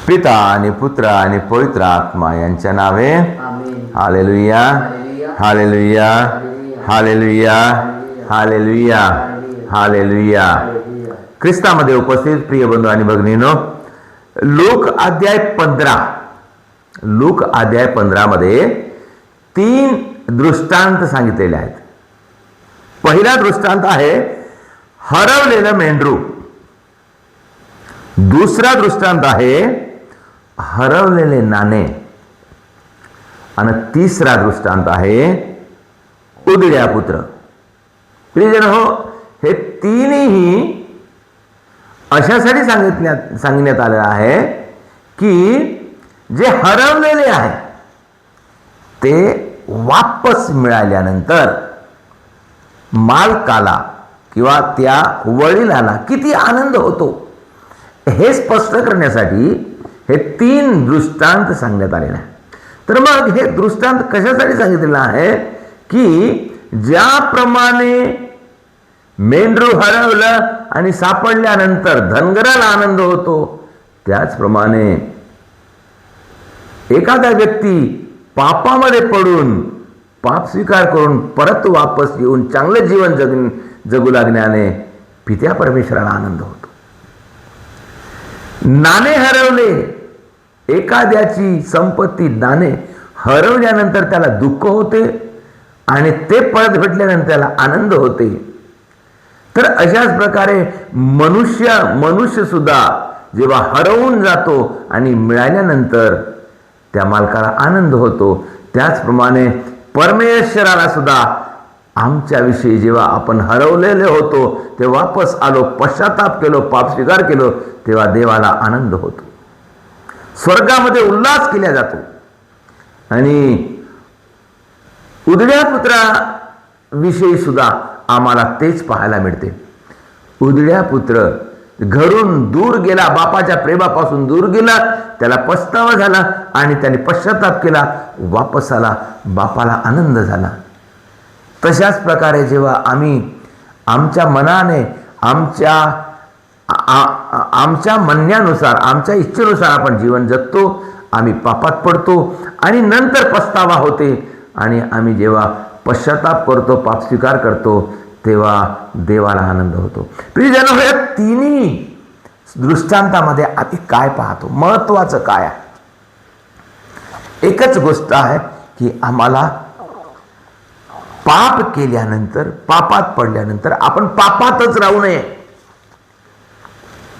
पिता आणि पुत्र आणि पवित्र आत्मा यांच्या नावे. Hallelujah, hallelujah, hallelujah, hallelujah, hallelujah. ख्रिस्तामध्ये उपस्थित प्रिय बंधू आणि भगिनीनो, लूक अध्याय 15 मध्ये 3 दृष्टांत सांगितलेले आहेत. पहिला दृष्टांत आहे हरवलेलं मेंढरू. दुसरा दृष्टांत आहे हरवलेले नाणे आणि तिसरा दृष्टांत आहे उधळ्या पुत्र. प्रियजन हो, हे तीनही अशासाठी सांगण्यात आलेलं आहे की जे हरवलेले आहे ते वापस मिळाल्यानंतर मालकाला किंवा त्या वडिलाला किती आनंद होतो हे स्पष्ट करण्यासाठी हे 3 दृष्टांत सांगण्यात आलेले आहे. तर मग हे दृष्टांत कशासाठी सांगितलेलं आहे की ज्याप्रमाणे मेंढरू हरवलं आणि सापडल्यानंतर धनगराला आनंद होतो, त्याचप्रमाणे एखादा व्यक्ती पापामध्ये पडून पाप स्वीकार करून परत वापस येऊन चांगलं जीवन जगू लागण्याने पित्या परमेश्वराला आनंद होतो. नाणे हरवले, एखाद्याची संपत्ती नाणे हरवल्यानंतर त्याला दुःख होते आणि ते परत भेटल्यानंतर त्याला आनंद होते. तर अशाच प्रकारे मनुष्य सुद्धा जेव्हा हरवून जातो आणि मिळाल्यानंतर त्या मालकाला आनंद होतो, त्याचप्रमाणे परमेश्वराला सुद्धा आमच्याविषयी जेव्हा आपण हरवलेले होतो ते वापस आलो, पश्चाताप केलो, पाप स्वीकार केलो, तेव्हा देवाला आनंद होतो, स्वर्गामध्ये उल्हास केला जातो. आणि उधळ्या पुत्राविषयी सुद्धा आम्हाला तेच पाहायला मिळते. उधळ्या पुत्र घरून दूर गेला, बापाच्या प्रेमापासून दूर गेला, त्याला पछतावा झाला आणि त्याने पश्चाताप केला, वापस आला, बापाला आनंद झाला. तशाच प्रकारे जेव्हा आम्ही आमच्या मनाने आमच्या म्हणण्यानुसार आमच्या इच्छेनुसार आपण जीवन जगतो, आम्ही पापात पडतो आणि नंतर पछतावा होते आणि आम्ही जेव्हा पश्चाताप करतो, पाप स्वीकार करतो, तेव्हा देवाला आनंद होतो. प्रियजन, या तिन्ही दृष्टांतामध्ये आम्ही काय पाहतो, महत्वाचं काय आहे? एकच गोष्ट आहे की आम्हाला पाप केल्यानंतर, पापात पडल्यानंतर आपण पापातच राहू नये.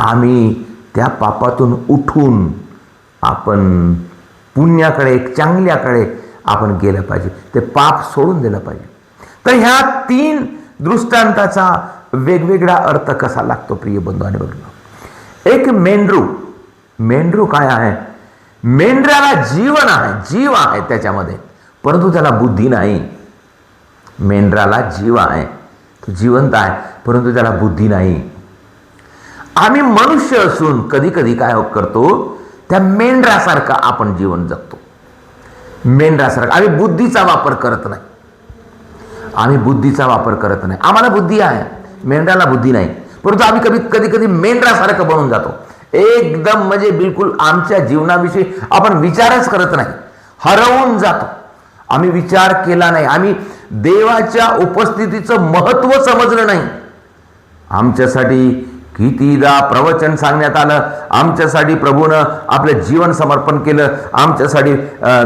आम्ही त्या पापातून उठून आपण पुण्याकडे, चांगल्याकडे आपण गेलं पाहिजे, ते पाप सोडून दिलं पाहिजे. तर ह्या 3 दृष्टांताचा वेगवेगळा अर्थ कसा लागतो प्रिय बंधू आणि भगिनींनो? एक मेंढरू काय आहे? मेंढराला जीवन आहे, जीव आहे त्याच्यामध्ये, परंतु त्याला बुद्धी नाही. मेंढराला जीव आहे, तो जिवंत आहे, परंतु त्याला बुद्धी नाही. आम्ही मनुष्य असून कधी कधी काय करतो, त्या मेंढरासारखं आपण जीवन जगतो. मेंढरासारखं आम्ही बुद्धीचा वापर करत नाही. आम्हाला बुद्धी आहे, मेंढराला बुद्धी नाही, परंतु आम्ही कधी मेंढरासारखं बनून जातो. एकदम म्हणजे बिलकुल आमच्या जीवनाविषयी आपण विचारच करत नाही, हरवून जातो. आम्ही विचार केला नाही, आम्ही देवाच्या उपस्थितीचं महत्त्व समजलं नाही. आमच्यासाठी कितीदा प्रवचन सांगण्यात आलं, आमच्यासाठी प्रभूनं आपलं जीवन समर्पण केलं, आमच्यासाठी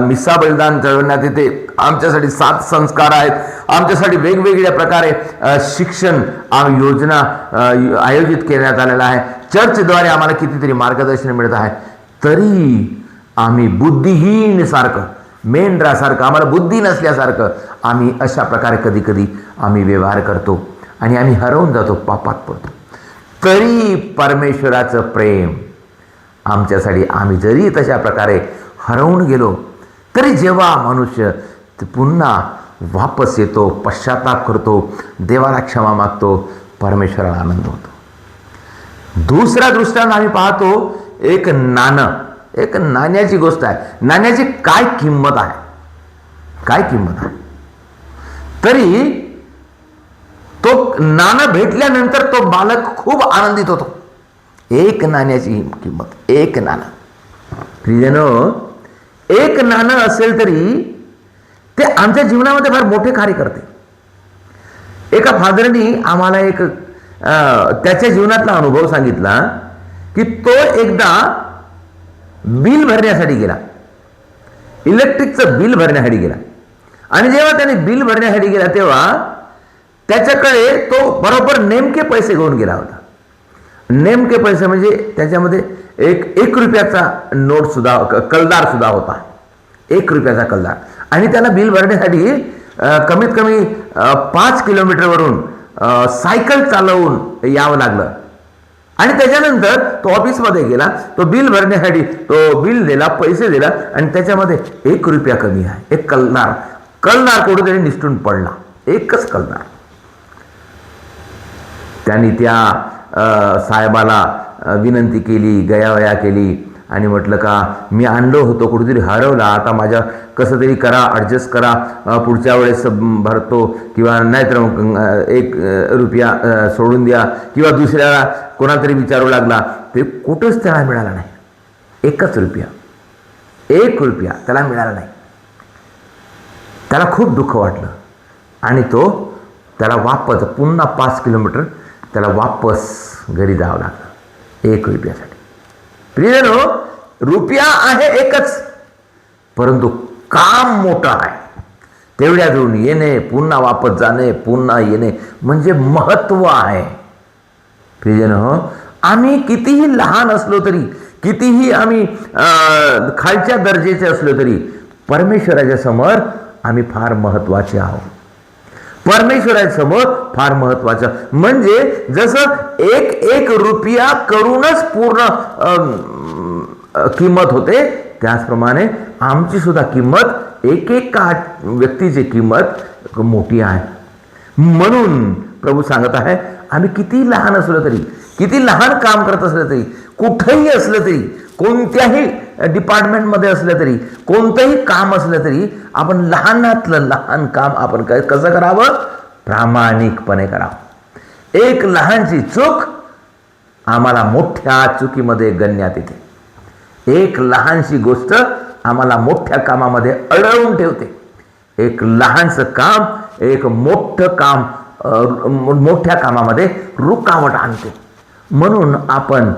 मिसा बलिदान चढवण्यात येते, आमच्यासाठी 7 संस्कार आहेत, आमच्यासाठी वेगवेगळ्या प्रकारे शिक्षण योजना आयोजित करण्यात आलेलं आहे, चर्चद्वारे आम्हाला कितीतरी मार्गदर्शन मिळत आहे, तरी आम्ही बुद्धिहीन सारखं, मेंढरासारखं, आम्हाला बुद्धी नसल्यासारखं आम्ही अशा प्रकारे कधी आम्ही व्यवहार करतो आणि आम्ही हरवून जातो, पापात पडतो. तरी परमेश्वराचं प्रेम आमच्यासाठी, आम्ही जरी तशा प्रकारे हरवून गेलो तरी जेव्हा मनुष्य पुन्हा वापस येतो, पश्चाताप करतो, देवाला क्षमा मागतो, परमेश्वराला आनंद होतो. दुसरा दृष्टांत आम्ही पाहतो, एक नाण्याची गोष्ट आहे. नाण्याची काय किंमत आहे? तरी तो नाणं भेटल्यानंतर तो बालक खूप आनंदित होतो. 1 नाण्याची किंमत, 1 नाणं. प्रियजनो, एक नाणं असेल तरी ते आमच्या जीवनामध्ये फार मोठे कार्य करते. एका फादरनी आम्हाला एक त्याच्या जीवनातला अनुभव सांगितला की तो एकदा बिल भरण्यासाठी गेला, इलेक्ट्रिकचं बिल भरण्यासाठी गेला. आणि जेव्हा त्याने बिल भरण्यासाठी गेला तेव्हा त्याच्याकडे तो बरोबर नेमके पैसे घेऊन गेला होता. नेमके पैसे म्हणजे त्याच्यामध्ये एक रुपयाचा नोट सुद्धा, कलदार सुद्धा होता, 1 रुपयाचा कलदार. आणि त्याला बिल भरण्यासाठी कमीत कमी 5 किलोमीटरवरून सायकल चालवून यावं लागलं. आणि त्याच्यानंतर तो ऑफिसमध्ये गेला, तो बिल भरण्यासाठी तो बिल दिला, पैसे दिला, आणि त्याच्यामध्ये 1 रुपया कमी आहे. एक कलदार कुठेतरी निसटून पडला, एकच कलदार. त्यांनी त्या साहेबाला विनंती केली, गयावया केली आणि म्हटलं का मी आणलो होतो, कुठेतरी हरवला, आता माझ्या कसं तरी करा, ॲडजस्ट करा, पुढच्या वेळेस भरतो, किंवा नाहीतर 1 रुपया सोडून द्या, किंवा दुसऱ्याला कोणाला तरी विचारू लागला. ते कुठंच त्याला मिळाला नाही. 1 रुपया, 1 रुपया त्याला मिळाला नाही. त्याला खूप दुःख वाटलं आणि त्याला वापस पुन्हा 5 किलोमीटर त्याला वापस घरी जावं लागलं 1 रुपयासाठी. प्रियजनो, रुपया आहे एकच, परंतु काम मोठं आहे. तेवढ्या जाऊन येणे, पुन्हा वापस जाणे, पुन्हा येणे म्हणजे महत्त्व आहे. प्रियजनो, आम्ही कितीही लहान असलो तरी, कितीही आम्ही खालच्या दर्जाचे असलो तरी परमेश्वराच्या समोर आम्ही फार महत्त्वाचे आहोत. परमेश्वरासमोर फार महत्त्वाचं म्हणजे जसं एक रुपया करूनच पूर्ण किंमत होते, त्याचप्रमाणे आमची सुद्धा किंमत, एक व्यक्तीची किंमत मोठी आहे. म्हणून प्रभू सांगत आहे, आम्ही किती लहान असलो तरी, किती लहान काम करत असलं तरी, कुठेही असलं तरी, कोणत्याही डिपार्टमेंटमध्ये असलं तरी, कोणतंही काम असलं तरी, आपण लहानातलं लहान काम आपण कसं करावं? प्रामाणिकपणे करावं. एक लहानशी चूक आम्हाला मोठ्या चुकीमध्ये गणण्यात येते. एक लहानशी गोष्ट आम्हाला मोठ्या कामामध्ये अडवून ठेवते. एक लहानसं काम एक मोठं काम मोठ्या कामामध्ये रुकावट आणते. म्हणून आपण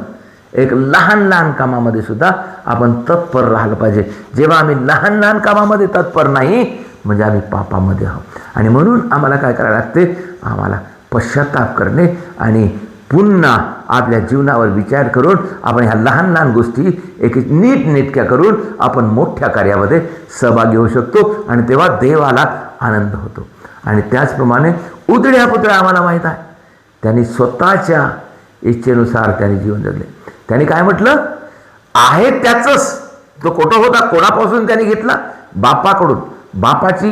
एक लहान लहान कामामध्ये सुद्धा आपण तत्पर राहिलं पाहिजे. जेव्हा आम्ही लहान लहान कामामध्ये तत्पर नाही म्हणजे आम्ही पापामध्ये आहोत. आणि म्हणून आम्हाला काय करायला लागते? आम्हाला पश्चाताप करणे आणि पुन्हा आपल्या जीवनावर विचार करून आपण ह्या लहान लहान गोष्टी एक नीटनेटक्या करून आपण मोठ्या कार्यामध्ये सहभागी होऊ शकतो आणि तेव्हा देवाला आनंद होतो. आणि त्याचप्रमाणे उधळ्या पुतळ्या आम्हाला माहीत आहे, त्यांनी स्वतःच्या इच्छेनुसार त्यांनी जीवन जगले. त्यांनी काय म्हटलं? आहे त्याचंच. तो खोटा होता, कोणापासून त्यांनी घेतला? बापाकडून. बापाची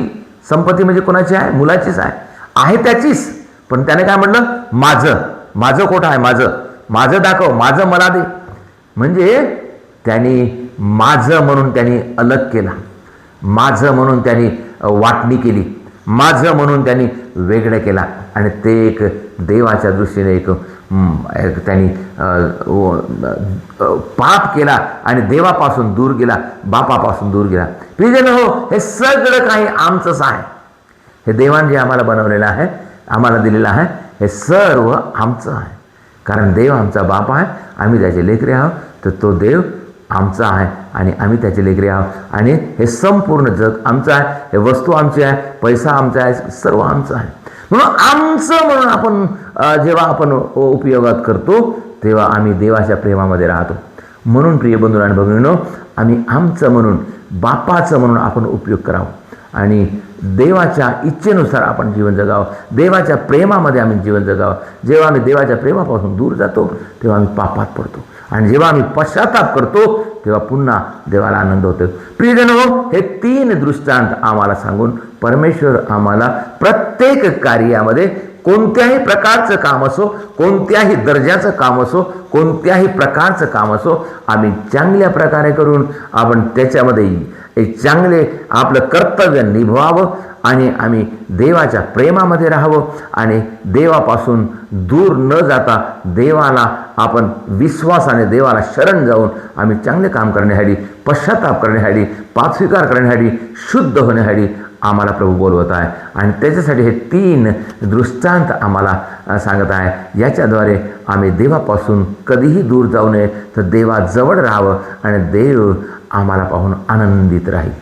संपत्ती म्हणजे कोणाची आहे? मुलाचीच आहे त्याचीच. पण त्याने काय म्हटलं? माझं खोटं आहे, माझं दाखव, माझं मला दे. म्हणजे त्यांनी माझं म्हणून त्यांनी अलग केला, माझं म्हणून त्यांनी वाटणी केली, माझं म्हणून त्यांनी वेगळं केला. आणि ते एक देवाच्या दृष्टीने एक त्यांनी पाप केला आणि देवापासून दूर गेला, बापापासून दूर गेला. प्रियजन हो, हे सगळं काही आमचंच आहे. हे देवाने जे आम्हाला बनवलेलं आहे, आम्हाला दिलेलं आहे, हे सर्व आमचं आहे. कारण देव आमचा बाप आहे, आम्ही त्याचे लेकरे आहोत. तर तो देव आमचा आहे आणि आम्ही त्याचे लेकरे आहोत. आणि हे संपूर्ण जग आमचं आहे, हे वस्तू आमची आहे, पैसा आमचा आहे, सर्व आमचं आहे. म्हणून आमचं म्हणून आपण जेव्हा आपण उपयोगात करतो तेव्हा आम्ही देवाच्या प्रेमामध्ये राहतो. म्हणून प्रिय बंधू आणि भगिनींनो, आम्ही आमचं म्हणून, बापाचं म्हणून आपण उपयोग करावा आणि देवाच्या इच्छेनुसार आपण जीवन जगावं. देवाच्या प्रेमामध्ये आम्ही जीवन जगावं. जेव्हा आम्ही देवाच्या प्रेमापासून दूर जातो तेव्हा आम्ही पापात पडतो आणि जेव्हा आम्ही पश्चाताप करतो तेव्हा पुन्हा देवाला आनंद होतो. प्रियजन हो, हे 3 दृष्टांत आम्हाला सांगून परमेश्वर आम्हाला प्रत्येक कार्यामध्ये, कोणत्याही प्रकारचं काम असो, कोणत्याही दर्जाचं काम असो, कोणत्याही प्रकारचं काम असो, आम्ही चांगल्या प्रकारे करून आपण त्याच्यामध्ये एक चांगले आपलं कर्तव्य निभवावं आणि आम्ही देवाच्या प्रेमामध्ये राहावं आणि देवापासून दूर न जाता देवाला आपण विश्वासाने देवाला शरण जाऊन आम्ही चांगले काम करण्यासाठी, पश्चाताप करण्यासाठी, पाप स्वीकार करण्यासाठी, शुद्ध होण्यासाठी आम्हाला प्रभू बोलवत आहे. आणि त्याच्यासाठी हे 3 दृष्टांत आम्हाला सांगत आहे. याच्याद्वारे आम्ही देवापासून कधीही दूर जाऊ नये, तर देवाजवळ राहावं आणि देव आम्हाला पाहून आनंदित राहील.